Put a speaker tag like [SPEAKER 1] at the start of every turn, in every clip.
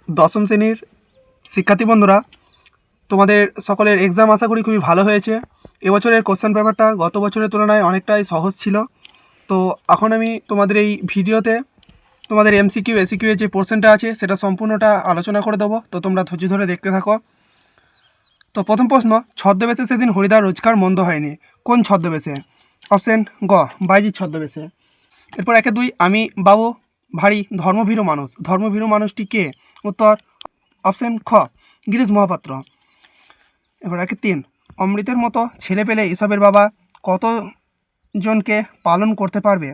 [SPEAKER 1] দশম শ্রেণীর শিক্ষার্থী বন্ধুরা, তোমাদের সকলের এক্সাম আশা করি খুবই ভালো হয়েছে। এবছরের কোশ্চেন পেপারটা গত বছরের তুলনায় অনেকটাই সহজ ছিল। তো এখন আমি তোমাদের এই ভিডিওতে তোমাদের এমসিকিউ এসিকিউ এর যে পোর্শনটা আছে সেটা সম্পূর্ণটা আলোচনা করে দেবো। তো তোমরা ধৈর্য ধরে দেখতে থাকো। তো প্রথম প্রশ্ন, ছদ্মবেশে সেদিন হরিদার রোজগার মন্দ হয়নি, কোন ছদ্মবেশে? অপশন গ, বাইজির ছদ্মবেশে। এরপর 1-2, আমি বাবু ভারী ধর্মভীরু মানুষ, ধর্মভীরু মানুষটি কে? উত্তর অপশন খ, গিরিশ মহাপাত্র। এবার 1-3, অমৃতের মতো ছেলে পেলে এসবের বাবা কতজনকে পালন করতে পারবে?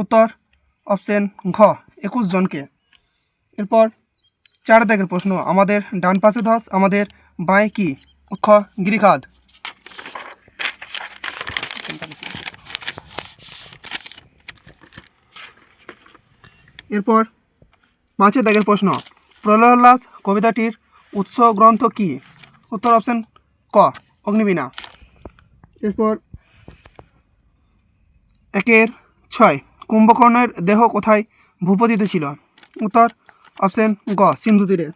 [SPEAKER 1] উত্তর অপশন ঘ, 21 জনকে। এরপর 4 দাগের প্রশ্ন, আমাদের ডান পাশে ধস, আমাদের বাঁয়ে কি? খ, গিরিখাদ। এরপর 5 দাগের প্রশ্ন, প্রলয়োল্লাস কবিতাটির উৎস গ্রন্থ কি? উত্তর অপশন ক, অগ্নিবীণা। এরপর 1-6, কুম্ভকর্ণের দেহ কোথায় ভূপতিত ছিল? উত্তর অপশন গ, সিন্ধু তীরে।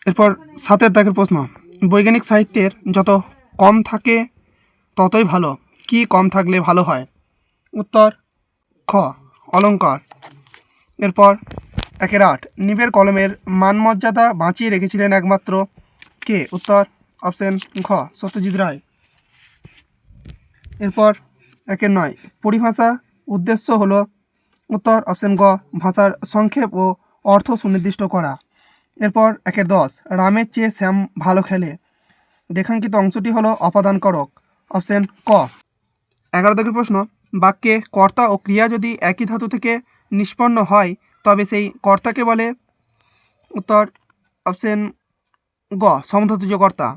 [SPEAKER 1] এরপর 7 দাগের প্রশ্ন, বৈজ্ঞানিক সাহিত্যের যত কম থাকে ততই ভালো, কি কম থাকলে ভালো হয়? উত্তর খ, অলঙ্কার। এরপর 1-8, নিবের কলমের মানমর্যাদা বাঁচিয়ে রেখেছিলেন একমাত্র কে? উত্তর অপশন ঘ, সত্যজিৎ রায়। এরপর 1-9, পরিভাষা উদ্দেশ্য হলো? উত্তর অপশন গ, ভাষার সংক্ষেপ ও অর্থ সুনির্দিষ্ট করা। এরপর 1-10, রামের চেয়ে শ্যাম ভালো খেলে, রেখাঙ্কিত অংশটি হলো অপাদানকারক। অপশন ক। 11 দাগের প্রশ্ন, বাক্যে কর্তা ও ক্রিয়া যদি একই ধাতু থেকে নিষ্পন্ন হয় তবে সেই কর্তাকে বলে? উত্তর অপশন গ, সমধাতুজ কর্তা।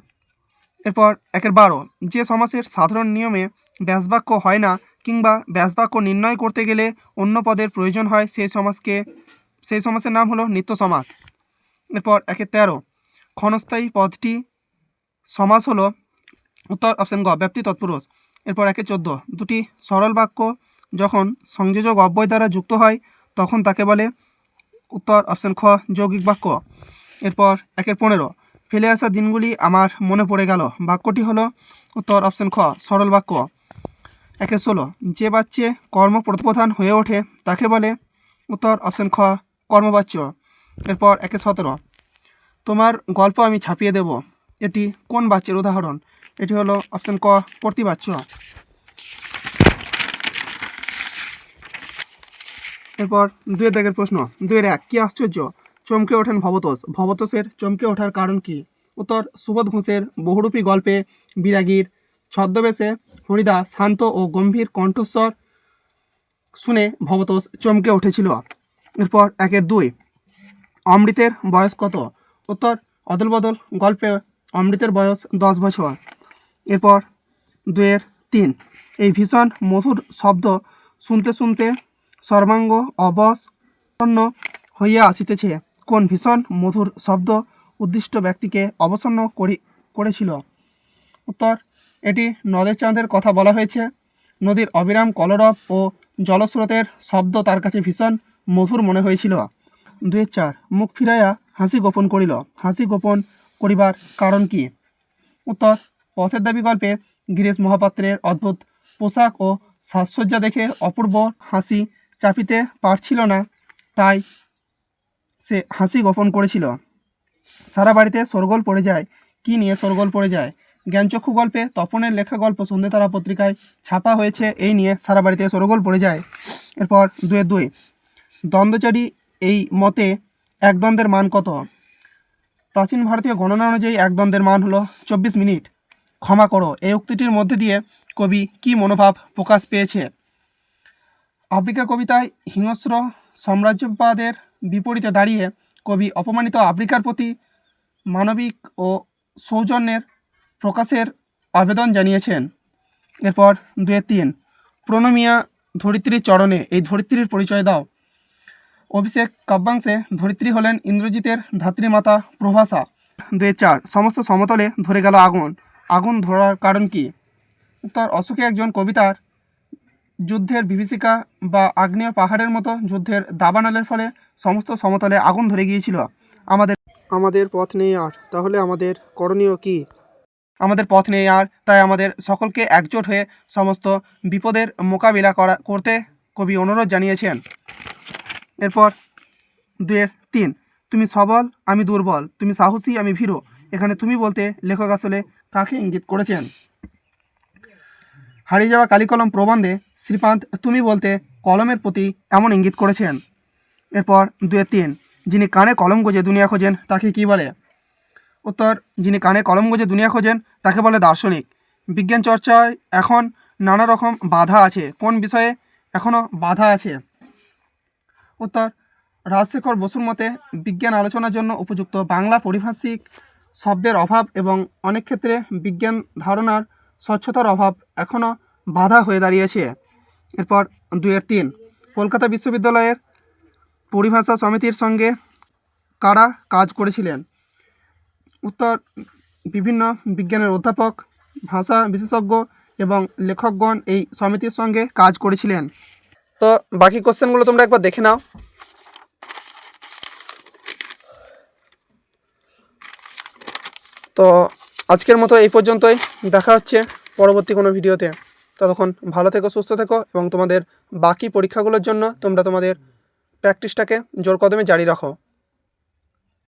[SPEAKER 1] এরপর 1-12, যে সমাসের সাধারণ নিয়মে ব্যাসবাক্য হয় না কিংবা ব্যাসবাক্য নির্ণয় করতে গেলে অন্য পদের প্রয়োজন হয় সেই সমাসের নাম হলো নিত্য সমাস। এরপর 1-13, ক্ষণস্থায়ী পদটি সমাস হলো? উত্তর অপশন গ, ব্যাপ্তি তৎপুরুষ। এরপর 1-14, দুটি সরল বাক্য যখন সংযোজক অব্যয় দ্বারা যুক্ত হয় তখন তাকে বলে? উত্তর অপশন খ, যৌগিক বাক্য। এরপর 1-15, ফেলে আসা দিনগুলি আমার মনে পড়ে গেল, বাক্যটি হলো? উত্তর অপশন খ, সরল বাক্য। 1-16, যে বাচ্চে কর্ম প্রধান হয়ে ওঠে তাকে বলে? উত্তর অপশন খ, কর্মবাচ্য। এরপর 1-17, তোমার গল্প আমি ছাপিয়ে দেব, এটি কোন বাচ্যের উদাহরণ? এটি হলো অপশন ক, প্রতিবাচ্য। এরপর 2 দাগের প্রশ্ন, 2-1, কি আশ্চর্য চমকে ওঠেন ভবতোষ, ভবতোষের চমকে ওঠার কারণ কি? উত্তর সুবোধ ঘোষের বহুরূপী গল্পে বিরাগীর ছদ্মবেশে হরিদা শান্ত ও গম্ভীর কণ্ঠস্বর শুনে ভবতোষ চমকে উঠেছিল। এরপর 1-2, অমৃতের বয়স কত? উত্তর অদল বদল গল্পে অমৃতের বয়স 10 বছর। এরপর 2-3, এই ভীষণ মধুর শব্দ শুনতে শুনতে সর্বাঙ্গ অবসন্ন হইয়া আসিতেছে, কোন ভীষণ মধুর শব্দ উদ্দিষ্ট ব্যক্তিকে অবসন্ন করেছিল? উত্তর, এটি নদের চাঁদের কথা বলা হয়েছে। নদীর অবিরাম কলরব ও জলস্রোতের শব্দ তার কাছে ভীষণ মধুর মনে হয়েছিল। 2-4, মুখ ফিরাইয়া হাসি গোপন করিল, হাসি গোপন করিবার কারণ কি? উত্তর, পথের দাবি গল্পে গিরিশ মহাপাত্রের অদ্ভুত পোশাক ও সাজসজ্জা দেখে অপূর্ব হাসি চাপিতে পারছিল না, তাই সে হাসি গোপন করেছিল। সারা বাড়িতে শোরগোল পড়ে যায়, কি নিয়ে শোরগোল পড়ে যায়? জ্ঞানচক্ষু গল্পে তপনের লেখা গল্প সন্ধ্যেতারা পত্রিকায় ছাপা হয়েছে, এই নিয়ে সারা বাড়িতে শোরগোল পড়ে যায়। এরপর 2-2, দ্বন্দ্বচারী এই মতে এক দ্বন্দ্বের মান কত? প্রাচীন ভারতীয় গণনা অনুযায়ী এক দ্বন্দ্বের মান হলো 24 মিনিট। ক্ষমা করো, এই উক্তিটির মধ্যে দিয়ে কবি কি মনোভাব প্রকাশ পেয়েছে? আফ্রিকা কবিতায় হিংস্র সাম্রাজ্যবাদের বিপরীতে দাঁড়িয়ে কবি অপমানিত আফ্রিকার প্রতি মানবিক ও সৌজন্যের প্রকাশের আবেদন জানিয়েছেন। এরপর 2-3, প্রণমিয়া ধরিত্রীর চরণে, এই ধরিত্রীর পরিচয় দাও। অভিষেক কাব্যাংশে ধরিত্রী হলেন ইন্দ্রজিতের ধাত্রীমাতা প্রভাসা। 2-4, সমস্ত সমতলে ধরে গেল আগুন, আগুন ধরার কারণ কি? উত্তর অশোকে একজন কবিতার যুদ্ধের বিভীষিকা বা আগ্নেয় পাহাড়ের মতো যুদ্ধের দাবানলের ফলে সমস্ত সমতলে আগুন ধরে গিয়েছিল। আমাদের পথ নেই আর, তাহলে আমাদের করণীয় কি? আমাদের পথ নেই আর, তাই আমাদের সকলকে একজোট হয়ে সমস্ত বিপদের মোকাবিলা করতে কবি অনুরোধ জানিয়েছেন। এরপর 2-3, তুমি সবল আমি দুর্বল, তুমি সাহসী আমি ভীরু। এখানে তুমি বলতে লেখক আসলে কাকে ইঙ্গিত করেছেন? হারিয়ে যাওয়া কালিকলম প্রবন্ধে শ্রীপান্ত তুমি বলতে কলমের প্রতি এমন ইঙ্গিত করেছেন। এরপর 2-3, যিনি কানে কলম গোজে দুনিয়া খোঁজেন তাকে কি বলে? উত্তর, যিনি কানে কলম গোজে দুনিয়া খোঁজেন তাকে বলে দার্শনিক। বিজ্ঞান চর্চায় এখন নানা রকম বাধা আছে, কোন বিষয়ে এখনও বাধা আছে? উত্তর, রাজশেখর বসুর মতে বিজ্ঞান আলোচনার জন্য উপযুক্ত বাংলা পরিভাষিক শব্দের অভাব এবং অনেক ক্ষেত্রে বিজ্ঞান ধারণার স্বচ্ছতার অভাব এখনও বাধা হয়ে দাঁড়িয়েছে। এরপর 2-3, কলকাতা বিশ্ববিদ্যালয়ের পরিভাষা সমিতির সঙ্গে কারা কাজ করেছিলেন? উত্তর, বিভিন্ন বিজ্ঞানের অধ্যাপক, ভাষা বিশেষজ্ঞ এবং লেখকগণ এই সমিতির সঙ্গে কাজ করেছিলেন। তো বাকি কোশ্চেনগুলো তোমরা একবার দেখে নাও। তো আজকের মতো এই পর্যন্তই, দেখা হচ্ছে পরবর্তী কোনো ভিডিওতে। ততক্ষণ ভালো থেকো, সুস্থ থেকো এবং তোমাদের বাকি পরীক্ষাগুলোর জন্য তোমরা তোমাদের প্র্যাকটিসটাকে জোর কদমে জারি রাখো।